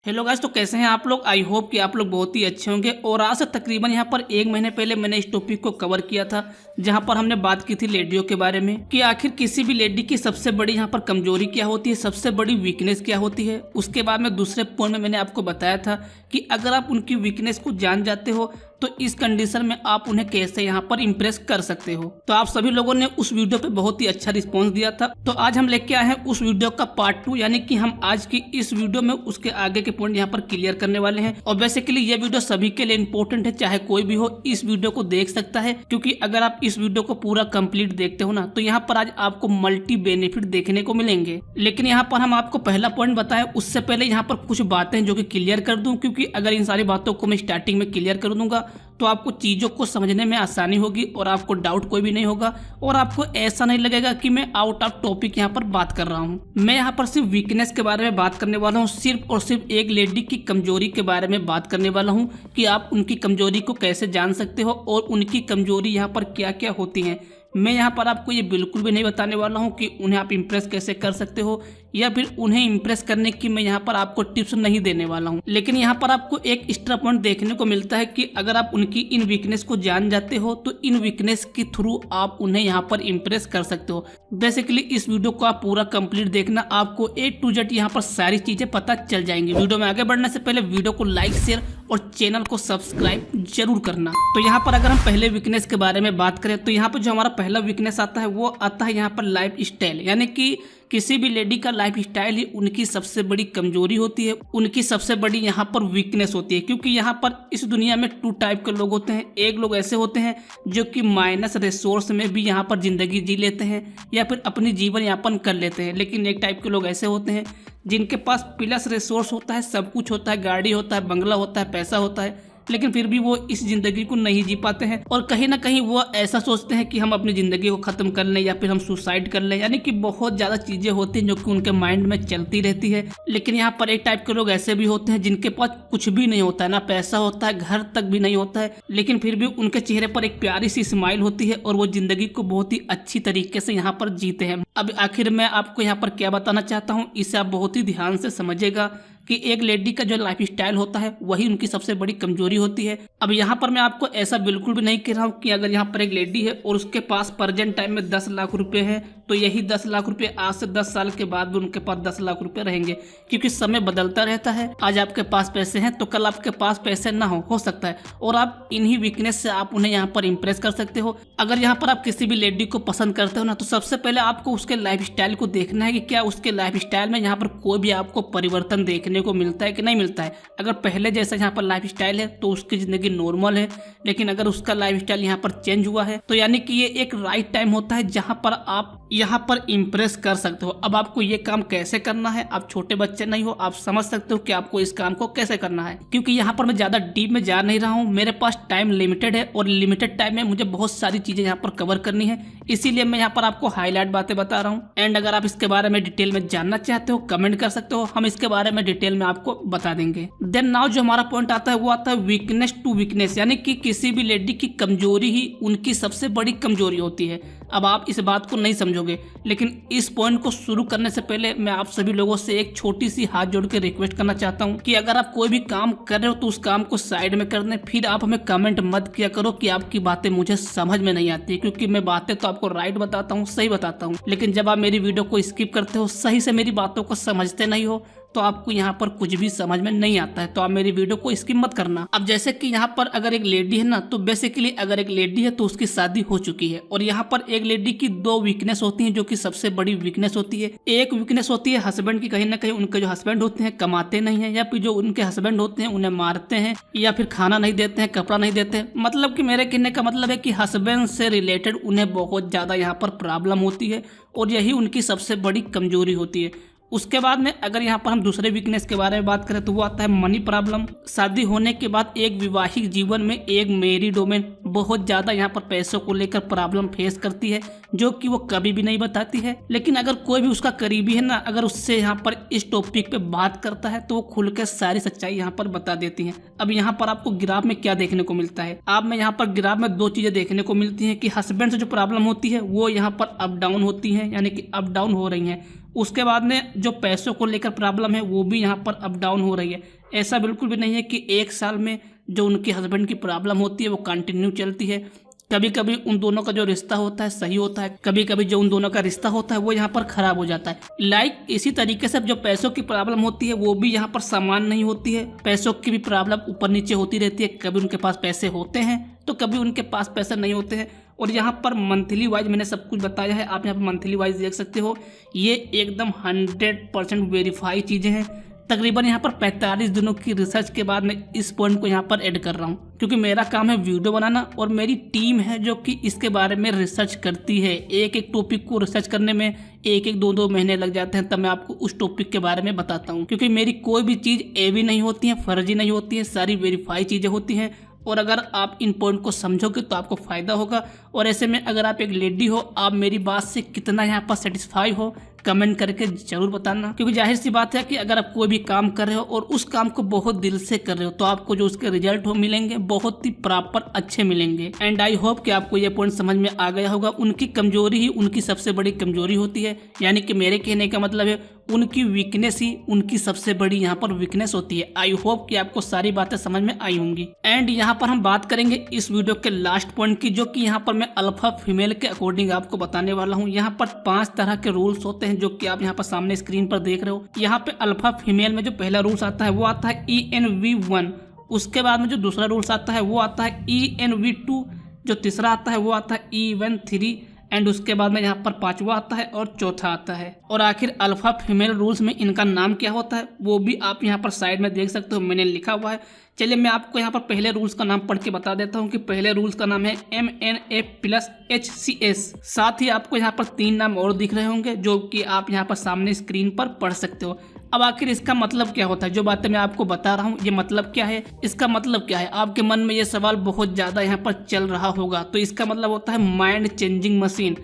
Hello guys, तो कैसे हैं आप लोग। आई होप कि आप लोग बहुत ही अच्छे होंगे। और आज से तकरीबन यहाँ पर 1 महीने पहले मैंने इस टॉपिक को कवर किया था, जहाँ पर हमने बात की थी लेडियों के बारे में कि आखिर किसी भी लेडी की सबसे बड़ी यहाँ पर कमजोरी क्या होती है, सबसे बड़ी वीकनेस क्या होती है। उसके बाद में दूसरे पॉइंट में मैंने आपको बताया था कि अगर आप उनकी वीकनेस को जान जाते हो तो इस कंडीशन में आप उन्हें कैसे यहाँ पर इम्प्रेस कर सकते हो। तो आप सभी लोगों ने उस वीडियो पे बहुत ही अच्छा रिस्पांस दिया था। तो आज हम लेके आए हैं उस वीडियो का पार्ट 2, यानी कि हम आज की इस वीडियो में उसके आगे के पॉइंट यहाँ पर क्लियर करने वाले हैं। और बेसिकली ये वीडियो सभी के लिए इंपॉर्टेंट है, चाहे कोई भी हो इस वीडियो को देख सकता है, क्योंकि अगर आप इस वीडियो को पूरा कंप्लीट देखते हो ना तो यहाँ पर आज आपको मल्टी बेनिफिट देखने को मिलेंगे। लेकिन यहाँ पर हम आपको पहला पॉइंट बताएं उससे पहले यहाँ पर कुछ बातें जो कि क्लियर कर दूं, क्योंकि अगर इन सारी बातों को मैं स्टार्टिंग में क्लियर कर दूंगा तो आपको चीज़ों को समझने में आसानी होगी और आपको डाउट कोई भी नहीं होगा और आपको ऐसा नहीं लगेगा कि मैं आउट ऑफ टॉपिक यहाँ पर बात कर रहा हूँ। मैं यहाँ पर सिर्फ वीकनेस के बारे में बात करने वाला हूँ, सिर्फ और सिर्फ एक लेडी की कमजोरी के बारे में बात करने वाला हूँ कि आप उनकी कमजोरी को कैसे जान सकते हो और उनकी कमजोरी यहाँ पर क्या क्या होती हैं। मैं यहाँ पर आपको ये बिल्कुल भी नहीं बताने वाला हूँ कि उन्हें आप इम्प्रेस कैसे कर सकते हो या फिर उन्हें इम्प्रेस करने की मैं यहाँ पर आपको टिप्स नहीं देने वाला हूँ। लेकिन यहाँ पर आपको एक एक्स्ट्रा पॉइंट देखने को मिलता है कि अगर आप उनकी इन वीकनेस को जान जाते हो तो इन वीकनेस के थ्रू आप उन्हें यहाँ पर इम्प्रेस कर सकते हो। बेसिकली इस वीडियो को आप पूरा कंप्लीट देखना, आपको A to Z यहाँ पर सारी चीजें पता चल जाएंगी। वीडियो में आगे बढ़ने से पहले वीडियो को लाइक, शेयर और चैनल को सब्सक्राइब जरूर करना। तो यहाँ पर अगर हम पहले वीकनेस के बारे में बात करें तो यहाँ पर जो हमारा पहला वीकनेस आता है वो आता है यहाँ पर लाइफ स्टाइल, यानी कि किसी भी लेडी का लाइफ स्टाइल ही उनकी सबसे बड़ी कमजोरी होती है, उनकी सबसे बड़ी यहाँ पर वीकनेस होती है। क्योंकि यहाँ पर इस दुनिया में 2 टाइप के लोग होते हैं। एक लोग ऐसे होते हैं जो कि माइनस रिसोर्स में भी यहाँ पर जिंदगी जी लेते हैं या फिर अपनी जीवन यापन कर लेते हैं, लेकिन एक टाइप के लोग ऐसे होते हैं जिनके पास प्लस रिसोर्स होता है, सब कुछ होता है, गाड़ी होता है, बंगला होता है, पैसा होता है, लेकिन फिर भी वो इस जिंदगी को नहीं जी पाते हैं और कहीं ना कहीं वो ऐसा सोचते हैं कि हम अपनी जिंदगी को खत्म कर लें या फिर हम सुसाइड कर लें। यानी कि बहुत ज्यादा चीजें होती हैं जो कि उनके माइंड में चलती रहती है। लेकिन यहाँ पर एक टाइप के लोग ऐसे भी होते हैं जिनके पास कुछ भी नहीं होता है, ना पैसा होता है, घर तक भी नहीं होता है, लेकिन फिर भी उनके चेहरे पर एक प्यारी सी स्माइल होती है और वो जिंदगी को बहुत ही अच्छी तरीके से यहाँ पर जीते हैं। अब आखिर मैं आपको यहाँ पर क्या बताना चाहता हूँ, इसे आप बहुत ही ध्यान से समझिएगा कि एक लेडी का जो लाइफ स्टाइल होता है वही उनकी सबसे बड़ी कमजोरी होती है। अब यहाँ पर मैं आपको ऐसा बिल्कुल भी नहीं कह रहा हूँ कि अगर यहाँ पर एक लेडी है और उसके पास प्रेजेंट टाइम में 10 लाख रुपए हैं तो यही 10 लाख रुपए आज से 10 साल के बाद भी उनके पास 10 लाख रुपए रहेंगे, क्योंकि समय बदलता रहता है। आज आपके पास पैसे हैं तो कल आपके पास पैसे ना हो सकता है, और आप इन्हीं वीकनेस से आप उन्हें यहाँ पर इम्प्रेस कर सकते हो। अगर यहाँ पर आप किसी भी लेडी को पसंद करते हो ना तो सबसे पहले आपको उसके लाइफ स्टाइल को देखना है कि क्या उसके लाइफ स्टाइल में यहाँ पर कोई भी आपको परिवर्तन देखने को मिलता है कि नहीं मिलता है। अगर पहले जैसा यहाँ पर लाइफ स्टाइल है तो उसकी जिंदगी नॉर्मल है, लेकिन अगर उसका लाइफ स्टाइल यहाँ पर चेंज हुआ है तो यानी कि ये एक राइट टाइम होता है जहाँ पर आप यहाँ पर इम्प्रेस कर सकते हो। अब आपको ये काम कैसे करना है, आप छोटे बच्चे नहीं हो, आप समझ सकते हो कि आपको इस काम को कैसे करना है। क्योंकि यहाँ पर मैं ज्यादा डीप में जा नहीं रहा हूँ, मेरे पास टाइम लिमिटेड है और लिमिटेड टाइम में मुझे बहुत सारी चीजें यहाँ पर कवर करनी है, इसीलिए मैं यहाँ पर आपको हाईलाइट बातें बता रहा हूँ। एंड अगर आप इसके बारे में डिटेल में जानना चाहते हो कमेंट कर सकते हो, हम इसके बारे में डिटेल में आपको बता देंगे। देन नाउ जो हमारा पॉइंट आता है वो आता है वीकनेस टू वीकनेस, यानी कि किसी भी लेडी की कमजोरी ही उनकी सबसे बड़ी कमजोरी होती है। अब आप इस बात को नहीं समझोगे, लेकिन इस पॉइंट को शुरू करने से पहले मैं आप सभी लोगों से एक छोटी सी हाथ जोड़ के रिक्वेस्ट करना चाहता हूं कि अगर आप कोई भी काम कर रहे हो तो उस काम को साइड में कर दें। फिर आप हमें कमेंट मत किया करो कि आपकी बातें मुझे समझ में नहीं आती, क्योंकि मैं बातें तो आपको राइट बताता हूँ, सही बताता हूँ, लेकिन जब आप मेरी वीडियो को स्किप करते हो, सही से मेरी बातों को समझते नहीं हो, तो आपको यहाँ पर कुछ भी समझ में नहीं आता है, तो आप मेरी वीडियो को स्किप मत करना। अब जैसे कि यहाँ पर अगर एक लेडी है ना तो बेसिकली अगर एक लेडी है तो उसकी शादी हो चुकी है, और यहाँ पर एक लेडी की 2 वीकनेस होती हैं जो कि सबसे बड़ी वीकनेस होती है। एक वीकनेस होती है हस्बैंड की, कहीं ना कहीं उनके जो हस्बैंड होते हैं कमाते नहीं है, या फिर जो उनके हस्बैंड होते हैं उन्हें मारते हैं या फिर खाना नहीं देते हैं, कपड़ा नहीं देते हैं। मतलब कि मेरे कहने का मतलब है कि हस्बैंड से रिलेटेड उन्हें बहुत ज्यादा यहाँ पर प्रॉब्लम होती है और यही उनकी सबसे बड़ी कमजोरी होती है। उसके बाद में अगर यहाँ पर हम दूसरे वीकनेस के बारे में बात करें तो वो आता है मनी प्रॉब्लम। शादी होने के बाद एक वैवाहिक जीवन में एक मैरिड वुमेन बहुत ज्यादा यहाँ पर पैसों को लेकर प्रॉब्लम फेस करती है, जो कि वो कभी भी नहीं बताती है। लेकिन अगर कोई भी उसका करीबी है ना, अगर उससे यहाँ पर इस टॉपिक पे बात करता है तो वो खुल के सारी सच्चाई यहाँ पर बता देती है। अब यहाँ पर आपको ग्राफ में क्या देखने को मिलता है, आप में यहाँ पर ग्राफ में 2 चीजें देखने को मिलती है कि हस्बैंड से जो प्रॉब्लम होती है वो यहाँ पर अप डाउन होती है, यानी कि अप डाउन हो रही है, उसके बाद में जो पैसों को लेकर प्रॉब्लम है वो भी यहाँ पर अप डाउन हो रही है। ऐसा बिल्कुल भी नहीं है कि एक साल में जो उनके हस्बैंड की प्रॉब्लम होती है वो कंटिन्यू चलती है। कभी कभी उन दोनों का जो रिश्ता होता है सही होता है, कभी कभी जो उन दोनों का रिश्ता होता है वो यहाँ पर खराब हो जाता है। इसी तरीके से जो पैसों की प्रॉब्लम होती है वो भी यहाँ पर समान नहीं होती है। पैसों की भी प्रॉब्लम ऊपर नीचे होती रहती है, कभी उनके पास पैसे होते हैं तो कभी उनके पास पैसे नहीं होते हैं। और यहाँ पर मंथली वाइज मैंने सब कुछ बताया है, आप यहाँ पर मंथली वाइज देख सकते हो। ये एकदम 100% वेरीफाई चीज़ें हैं। तकरीबन यहाँ पर 45 दिनों की रिसर्च के बाद मैं इस पॉइंट को यहाँ पर ऐड कर रहा हूँ, क्योंकि मेरा काम है वीडियो बनाना और मेरी टीम है जो कि इसके बारे में रिसर्च करती है। एक एक टॉपिक को रिसर्च करने में एक 2 महीने लग जाते हैं, तब मैं आपको उस टॉपिक के बारे में बताता हूँ। क्योंकि मेरी कोई भी चीज़ एवी नहीं होती है, फर्जी नहीं होती है, सारी वेरीफाई चीज़ें होती हैं। और अगर आप इन पॉइंट को समझोगे तो आपको फ़ायदा होगा। और ऐसे में अगर आप एक लेडी हो, आप मेरी बात से कितना यहाँ पर सेटिस्फाई हो कमेंट करके जरूर बताना। क्योंकि जाहिर सी बात है कि अगर आप कोई भी काम कर रहे हो और उस काम को बहुत दिल से कर रहे हो तो आपको जो उसके रिजल्ट हो मिलेंगे बहुत ही प्रॉपर अच्छे मिलेंगे। एंड आई होप कि आपको ये पॉइंट समझ में आ गया होगा। उनकी कमजोरी ही उनकी सबसे बड़ी कमजोरी होती है, यानी कि मेरे कहने का मतलब है उनकी वीकनेस ही उनकी सबसे बड़ी यहाँ पर वीकनेस होती है। आई होप कि आपको सारी बातें समझ में आई होंगी। एंड यहाँ पर हम बात करेंगे इस वीडियो के लास्ट पॉइंट की, जो कि यहाँ पर मैं अल्फा फीमेल के अकॉर्डिंग आपको बताने वाला हूँ। यहाँ पर 5 तरह के रूल्स होते हैं जो कि आप यहाँ पर सामने स्क्रीन पर देख रहे हो। यहाँ पे अल्फा फीमेल में जो पहला रूल्स आता है वो आता है ENV1। उसके बाद में जो दूसरा रूल्स आता है वो आता है ENV2। जो तीसरा आता है वो आता है EN3। एंड उसके बाद में यहाँ पर 5वां आता है और चौथा आता है। और आखिर अल्फा फीमेल रूल्स में इनका नाम क्या होता है वो भी आप यहाँ पर साइड में देख सकते हो, मैंने लिखा हुआ है। चलिए मैं आपको यहाँ पर पहले रूल्स का नाम पढ़ के बता देता हूँ कि पहले रूल्स का नाम है MNF+HCS। साथ ही आपको यहाँ पर 3 नाम और दिख रहे होंगे जो कि आप यहाँ पर सामने स्क्रीन पर पढ़ सकते हो। अब आखिर इसका मतलब क्या होता है, जो बातें मैं आपको बता रहा हूँ ये मतलब क्या है, इसका मतलब क्या है। आपके मन में ये सवाल बहुत ज़्यादा यहाँ पर चल रहा होगा। तो इसका मतलब होता है माइंड चेंजिंग मशीन।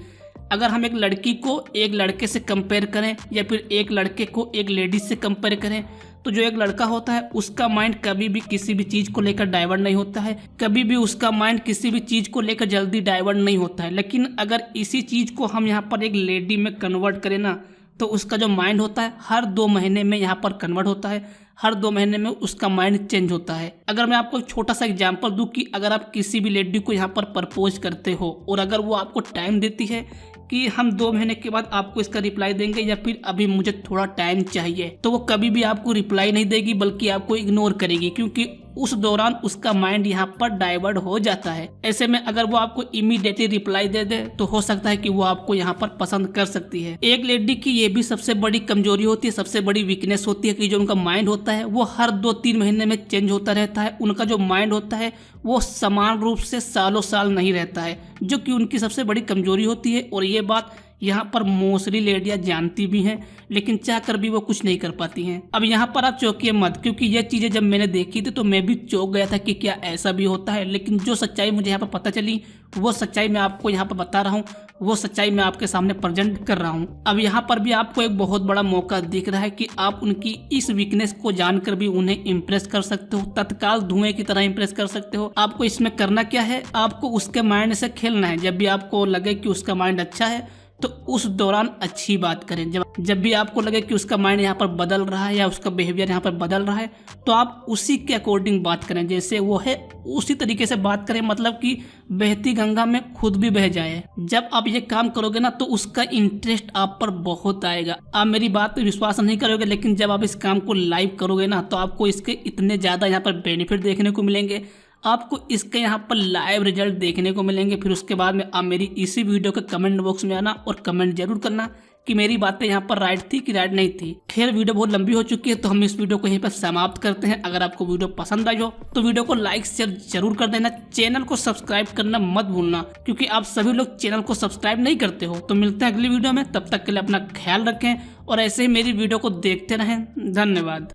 अगर हम एक लड़की को एक लड़के से कंपेयर करें या फिर एक लड़के को एक लेडीज से कंपेयर करें, तो जो एक लड़का होता है उसका माइंड कभी भी किसी भी चीज़ को लेकर डाइवर्ट नहीं होता है, कभी भी उसका माइंड किसी भी चीज़ को लेकर जल्दी डाइवर्ट नहीं होता है। लेकिन अगर इसी चीज़ को हम यहाँ पर एक लेडी में कन्वर्ट करें ना, तो उसका जो माइंड होता है हर 2 महीने में यहाँ पर कन्वर्ट होता है, हर 2 महीने में उसका माइंड चेंज होता है। अगर मैं आपको एक छोटा सा एग्जांपल दूं कि अगर आप किसी भी लेडी को यहाँ पर प्रपोज करते हो और अगर वो आपको टाइम देती है कि हम 2 महीने के बाद आपको इसका रिप्लाई देंगे या फिर अभी मुझे थोड़ा टाइम चाहिए, तो वो कभी भी आपको रिप्लाई नहीं देगी बल्कि आपको इग्नोर करेगी, क्योंकि उस दौरान उसका माइंड यहाँ पर डाइवर्ट हो जाता है। ऐसे में अगर वो आपको इमीडिएटली रिप्लाई दे दे तो हो सकता है कि वो आपको यहाँ पर पसंद कर सकती है। एक लेडी की ये भी सबसे बड़ी कमजोरी होती है, सबसे बड़ी वीकनेस होती है कि जो उनका माइंड होता है वो हर 2-3 महीने में चेंज होता रहता है। उनका जो माइंड होता है वो समान रूप से सालों साल नहीं रहता है, जो कि उनकी सबसे बड़ी कमजोरी होती है। और ये बात यहाँ पर मोस्टली लेडियाँ जानती भी हैं, लेकिन चाहकर भी वो कुछ नहीं कर पाती हैं। अब यहाँ पर आप चौंकिए मत, क्योंकि ये चीज़ें जब मैंने देखी थी तो मैं भी चौंक गया था कि क्या ऐसा भी होता है। लेकिन जो सच्चाई मुझे यहाँ पर पता चली वो सच्चाई मैं आपको यहाँ पर बता रहा हूँ, वो सच्चाई मैं आपके सामने प्रेजेंट कर रहा हूँ। अब यहाँ पर भी आपको एक बहुत बड़ा मौका दिख रहा है कि आप उनकी इस वीकनेस को जानकर भी उन्हें इम्प्रेस कर सकते हो, तत्काल धुएं की तरह इम्प्रेस कर सकते हो। आपको इसमें करना क्या है, आपको उसके माइंड से खेलना है। जब भी आपको लगे कि उसका माइंड अच्छा है तो उस दौरान अच्छी बात करें। जब भी आपको लगे कि उसका माइंड यहाँ पर बदल रहा है या उसका बिहेवियर यहाँ पर बदल रहा है तो आप उसी के अकॉर्डिंग बात करें, जैसे वो है उसी तरीके से बात करें, मतलब कि बहती गंगा में खुद भी बह जाए। जब आप ये काम करोगे ना तो उसका इंटरेस्ट आप पर बहुत आएगा। आप मेरी बात पे विश्वास नहीं करोगे, लेकिन जब आप इस काम को लाइव करोगे ना तो आपको इसके इतने ज़्यादा यहाँ पर बेनिफिट देखने को मिलेंगे, आपको इसके यहाँ पर लाइव रिजल्ट देखने को मिलेंगे। फिर उसके बाद में आप मेरी इसी वीडियो के कमेंट बॉक्स में आना और कमेंट जरूर करना कि मेरी बातें यहाँ पर राइट थी कि राइट नहीं थी। खैर वीडियो बहुत लंबी हो चुकी है तो हम इस वीडियो को यहीं पर समाप्त करते हैं। अगर आपको वीडियो पसंद आई हो तो वीडियो को लाइक शेयर जरूर कर देना, चैनल को सब्सक्राइब करना मत भूलना, क्योंकि आप सभी लोग चैनल को सब्सक्राइब नहीं करते हो। तो मिलते हैं अगली वीडियो में, तब तक के लिए अपना ख्याल रखें और ऐसे ही मेरी वीडियो को देखते रहें। धन्यवाद।